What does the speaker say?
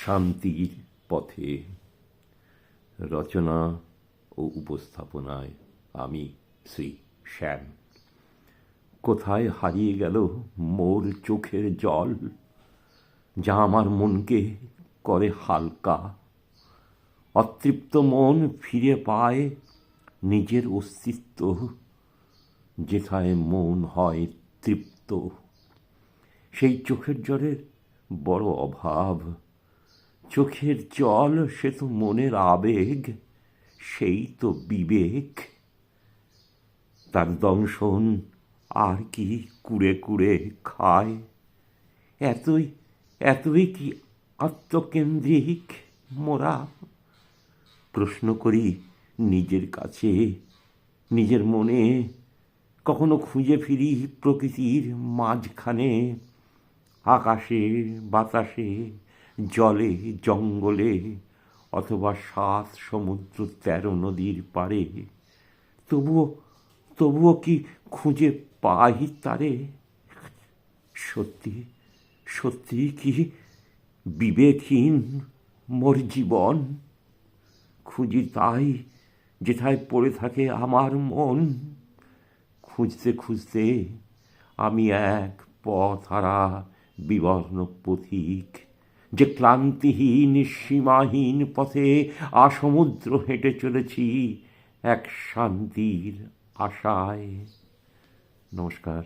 শান্তির পথে। রচনা ও উপস্থাপনায় আমি শ্রী শ্যাম। কোথায় হারিয়ে গেল মোর চোখের জল, যা আমার মনকে করে হালকা? অতৃপ্ত মন ফিরে পায় নিজের অস্তিত্ব, যেথায় মন হয় তৃপ্ত। সেই চোখের জলের বড় অভাব। চোখের জল সে তো মনের আবেগ, সেই তো বিবেক। তার দংশন আর কি কুড়ে কুড়ে খায়? এতই কি আত্মকেন্দ্রিক মোরা? প্রশ্ন করি নিজের কাছে, নিজের মনে। কখনো খুঁজে ফিরি প্রকৃতির মাঝখানে, আকাশে বাতাসে, জলে জঙ্গলে, অথবা ৭ সমুদ্র ১৩ নদীর পারে। তবুও কি খুঁজে পাই তারে? সত্যি কি বিবেকহীন মোর জীবন? খুঁজি তাই যেথায় পড়ে থাকে আমার মন। খুঁজতে খুঁজতে আমি এক পথহারা বিবর্ণ পথিক, যে ক্লান্তিহীন সীমাহীন পথে আসমুদ্র হেঁটে চলেছি এক শান্তির আশায়। নমস্কার।